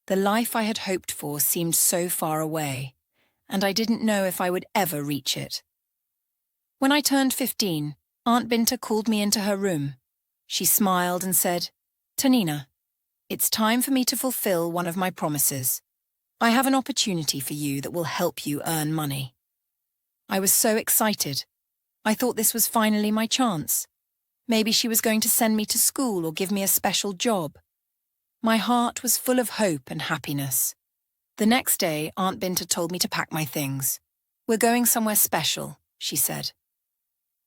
The life I had hoped for seemed so far away, and I didn't know if I would ever reach it. When I turned 15, Aunt Binta called me into her room. She smiled and said, "Tanina, it's time for me to fulfill one of my promises. I have an opportunity for you that will help you earn money." I was so excited. I thought this was finally my chance. Maybe she was going to send me to school or give me a special job. My heart was full of hope and happiness. The next day, Aunt Binta told me to pack my things. "We're going somewhere special," she said.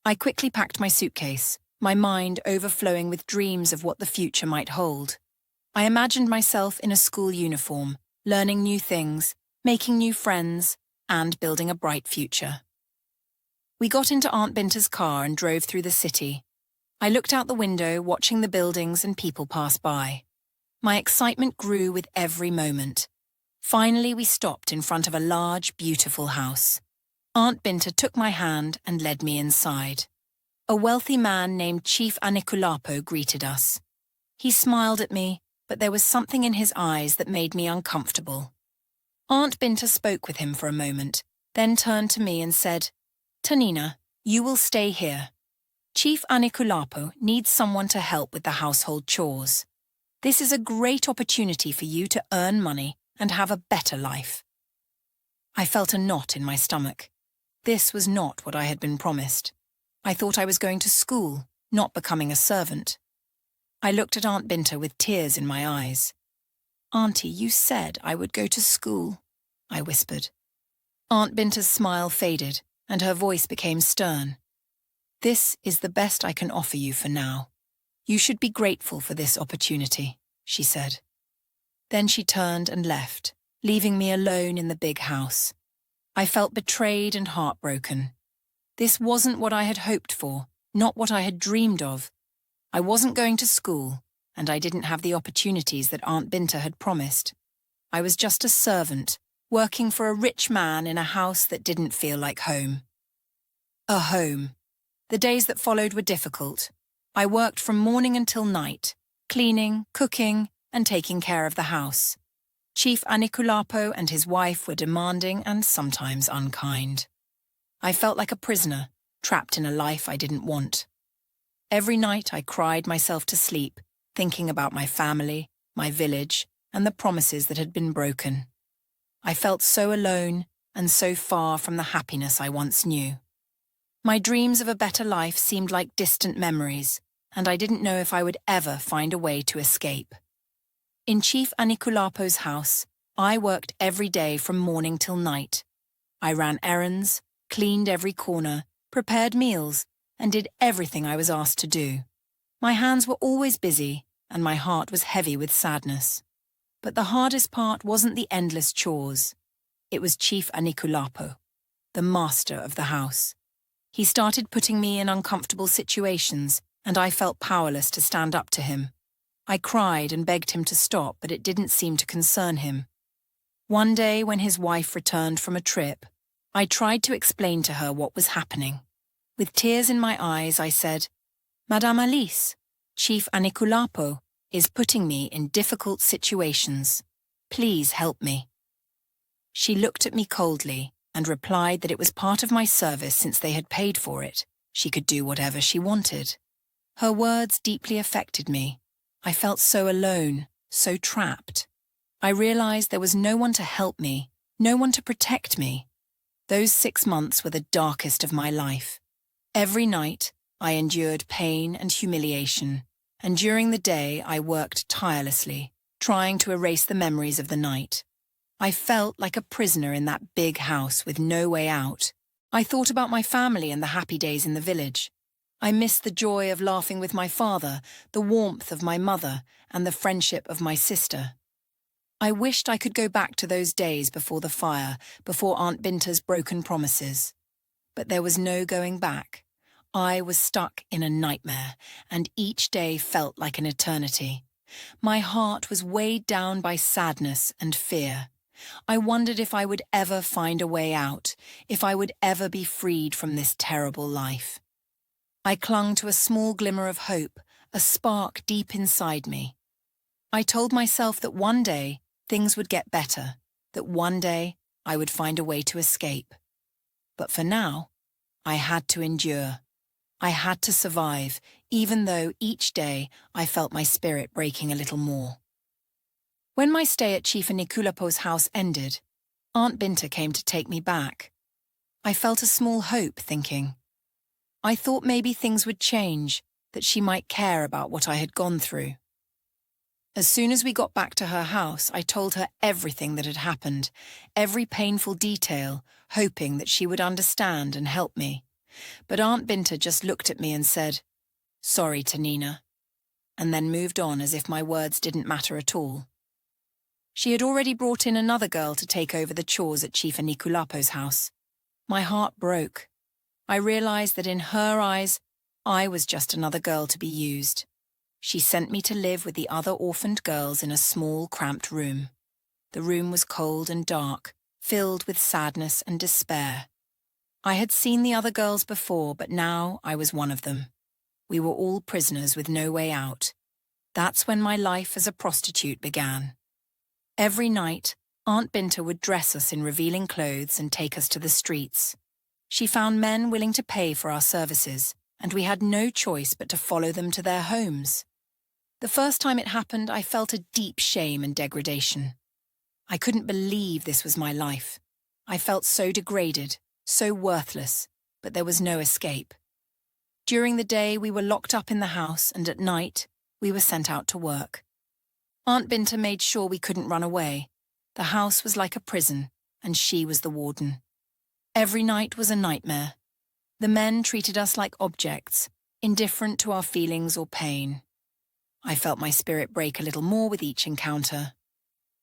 I quickly packed my suitcase, my mind overflowing with dreams of what the future might hold. I imagined myself in a school uniform, learning new things, making new friends, and building a bright future. We got into Aunt Binta's car and drove through the city. I looked out the window, watching the buildings and people pass by. My excitement grew with every moment. Finally, we stopped in front of a large, beautiful house. Aunt Binta took my hand and led me inside. A wealthy man named Chief Anikulapo greeted us. He smiled at me, but there was something in his eyes that made me uncomfortable. Aunt Binta spoke with him for a moment, then turned to me and said, "Tanina, you will stay here. Chief Anikulapo needs someone to help with the household chores. This is a great opportunity for you to earn money and have a better life." I felt a knot in my stomach. This was not what I had been promised. I thought I was going to school, not becoming a servant. I looked at Aunt Binta with tears in my eyes. "Auntie, you said I would go to school," I whispered. Aunt Binta's smile faded, and her voice became stern. "This is the best I can offer you for now. You should be grateful for this opportunity," she said. Then she turned and left, leaving me alone in the big house. I felt betrayed and heartbroken. This wasn't what I had hoped for, not what I had dreamed of. I wasn't going to school, and I didn't have the opportunities that Aunt Binta had promised. I was just a servant, working for a rich man in a house that didn't feel like home. A home. The days that followed were difficult. I worked from morning until night, cleaning, cooking, and taking care of the house. Chief Anikulapo and his wife were demanding and sometimes unkind. I felt like a prisoner, trapped in a life I didn't want. Every night I cried myself to sleep, thinking about my family, my village, and the promises that had been broken. I felt so alone and so far from the happiness I once knew. My dreams of a better life seemed like distant memories, and I didn't know if I would ever find a way to escape. In Chief Anikulapo's house, I worked every day from morning till night. I ran errands, cleaned every corner, prepared meals, and did everything I was asked to do. My hands were always busy, and my heart was heavy with sadness. But the hardest part wasn't the endless chores. It was Chief Anikulapo, the master of the house. He started putting me in uncomfortable situations, and I felt powerless to stand up to him. I cried and begged him to stop, but it didn't seem to concern him. One day, when his wife returned from a trip, I tried to explain to her what was happening. With tears in my eyes, I said, "Madame Alice, Chief Anikulapo is putting me in difficult situations. Please help me." She looked at me coldly and replied that it was part of my service since they had paid for it. She could do whatever she wanted. Her words deeply affected me. I felt so alone, so trapped. I realized there was no one to help me, no one to protect me. Those 6 months were the darkest of my life. Every night, I endured pain and humiliation, and during the day I worked tirelessly, trying to erase the memories of the night. I felt like a prisoner in that big house with no way out. I thought about my family and the happy days in the village. I missed the joy of laughing with my father, the warmth of my mother, and the friendship of my sister. I wished I could go back to those days before the fire, before Aunt Binta's broken promises. But there was no going back. I was stuck in a nightmare, and each day felt like an eternity. My heart was weighed down by sadness and fear. I wondered if I would ever find a way out, if I would ever be freed from this terrible life. I clung to a small glimmer of hope, a spark deep inside me. I told myself that one day things would get better, that one day I would find a way to escape. But for now, I had to endure. I had to survive, even though each day I felt my spirit breaking a little more. When my stay at Chief Anikulapo's house ended, Aunt Binta came to take me back. I felt a small hope, thinking. I thought maybe things would change, that she might care about what I had gone through. As soon as we got back to her house, I told her everything that had happened, every painful detail, hoping that she would understand and help me. But Aunt Binta just looked at me and said, "Sorry, Tanina," and then moved on as if my words didn't matter at all. She had already brought in another girl to take over the chores at Chief Anikulapo's house. My heart broke. I realized that in her eyes, I was just another girl to be used. She sent me to live with the other orphaned girls in a small, cramped room. The room was cold and dark, filled with sadness and despair. I had seen the other girls before, but now I was one of them. We were all prisoners with no way out. That's when my life as a prostitute began. Every night, Aunt Binta would dress us in revealing clothes and take us to the streets. She found men willing to pay for our services, and we had no choice but to follow them to their homes. The first time it happened, I felt a deep shame and degradation. I couldn't believe this was my life. I felt so degraded, so worthless, but there was no escape. During the day, we were locked up in the house, and at night, we were sent out to work. Aunt Binta made sure we couldn't run away. The house was like a prison, and she was the warden. Every night was a nightmare. The men treated us like objects, indifferent to our feelings or pain. I felt my spirit break a little more with each encounter.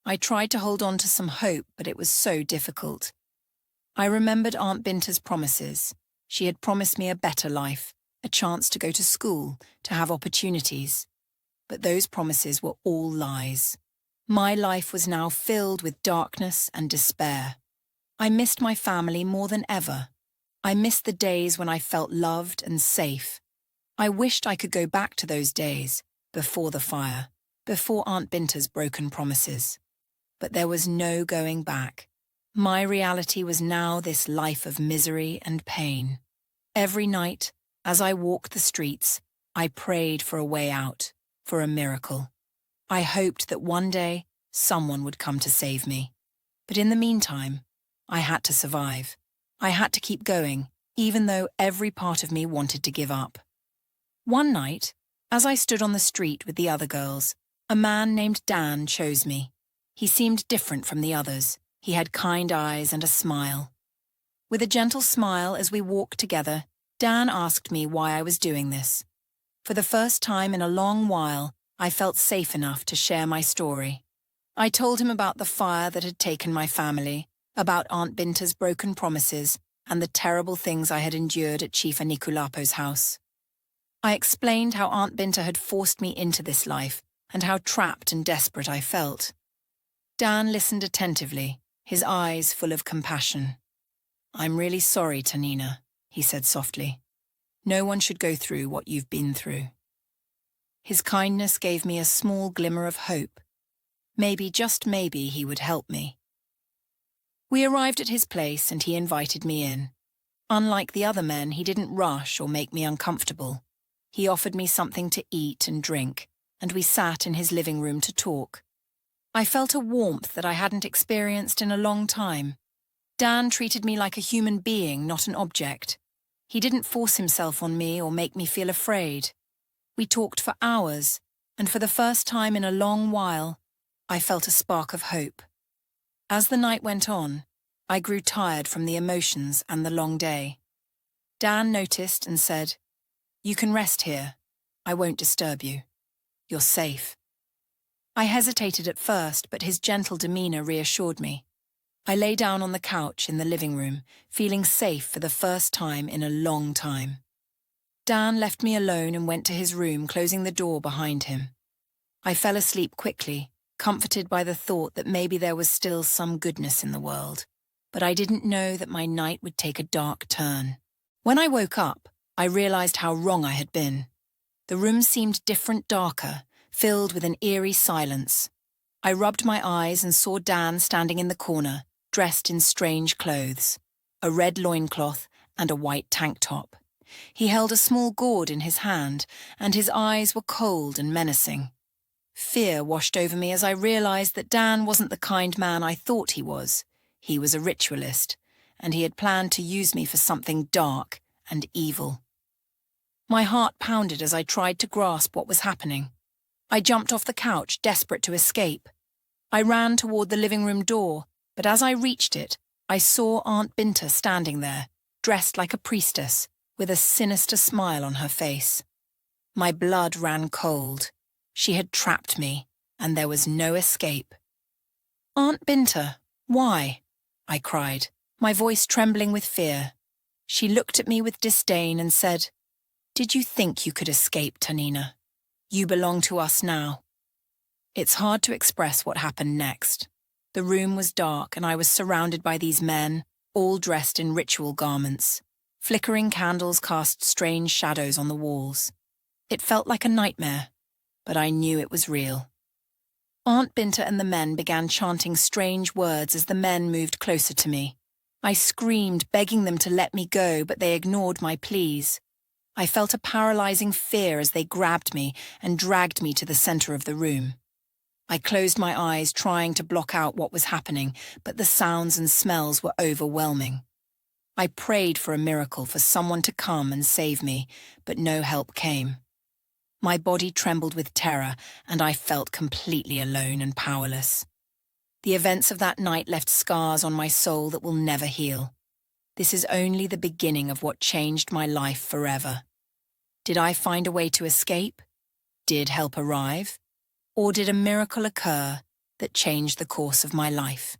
I tried to hold on to some hope, but it was so difficult. I remembered Aunt Binta's promises. She had promised me a better life, a chance to go to school, to have opportunities. But those promises were all lies. My life was now filled with darkness and despair. I missed my family more than ever. I missed the days when I felt loved and safe. I wished I could go back to those days, before the fire, before Aunt Binta's broken promises. But there was no going back. My reality was now this life of misery and pain. Every night, as I walked the streets, I prayed for a way out, for a miracle. I hoped that one day someone would come to save me. But in the meantime, I had to survive. I had to keep going, even though every part of me wanted to give up. One night, as I stood on the street with the other girls, a man named Dan chose me. He seemed different from the others. He had kind eyes and a smile. With a gentle smile as we walked together, Dan asked me why I was doing this. For the first time in a long while, I felt safe enough to share my story. I told him about the fire that had taken my family, about Aunt Binta's broken promises, and the terrible things I had endured at Chief Anikulapo's house. I explained how Aunt Binta had forced me into this life, and how trapped and desperate I felt. Dan listened attentively, his eyes full of compassion. "I'm really sorry, Tanina," he said softly. "No one should go through what you've been through." His kindness gave me a small glimmer of hope. Maybe, just maybe, he would help me. We arrived at his place and he invited me in. Unlike the other men, he didn't rush or make me uncomfortable. He offered me something to eat and drink, and we sat in his living room to talk. I felt a warmth that I hadn't experienced in a long time. Dan treated me like a human being, not an object. He didn't force himself on me or make me feel afraid. We talked for hours, and for the first time in a long while, I felt a spark of hope. As the night went on, I grew tired from the emotions and the long day. Dan noticed and said, "You can rest here. I won't disturb you. You're safe." I hesitated at first, but his gentle demeanor reassured me. I lay down on the couch in the living room, feeling safe for the first time in a long time. Dan left me alone and went to his room, closing the door behind him. I fell asleep quickly, comforted by the thought that maybe there was still some goodness in the world. But I didn't know that my night would take a dark turn. When I woke up, I realized how wrong I had been. The room seemed different, darker, filled with an eerie silence. I rubbed my eyes and saw Dan standing in the corner, dressed in strange clothes, a red loincloth and a white tank top. He held a small gourd in his hand, and his eyes were cold and menacing. Fear washed over me as I realized that Dan wasn't the kind man I thought he was. He was a ritualist, and he had planned to use me for something dark and evil. My heart pounded as I tried to grasp what was happening. I jumped off the couch, desperate to escape. I ran toward the living room door, but as I reached it, I saw Aunt Binta standing there, dressed like a priestess, with a sinister smile on her face. My blood ran cold. She had trapped me, and there was no escape. "Aunt Binta, why?" I cried, my voice trembling with fear. She looked at me with disdain and said, "Did you think you could escape, Anina? You belong to us now." It's hard to express what happened next. The room was dark and I was surrounded by these men, all dressed in ritual garments. Flickering candles cast strange shadows on the walls. It felt like a nightmare, but I knew it was real. Aunt Binta and the men began chanting strange words as the men moved closer to me. I screamed, begging them to let me go, but they ignored my pleas. I felt a paralyzing fear as they grabbed me and dragged me to the center of the room. I closed my eyes, trying to block out what was happening, but the sounds and smells were overwhelming. I prayed for a miracle, for someone to come and save me, but no help came. My body trembled with terror, and I felt completely alone and powerless. The events of that night left scars on my soul that will never heal. This is only the beginning of what changed my life forever. Did I find a way to escape? Did help arrive? Or did a miracle occur that changed the course of my life?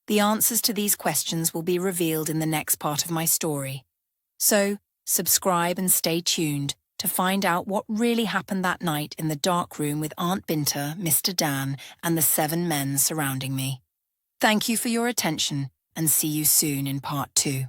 The answers to these questions will be revealed in the next part of my story. So, subscribe and stay tuned to find out what really happened that night in the dark room with Aunt Binta, Mr. Dan, and the 7 men surrounding me. Thank you for your attention, and see you soon in part 2.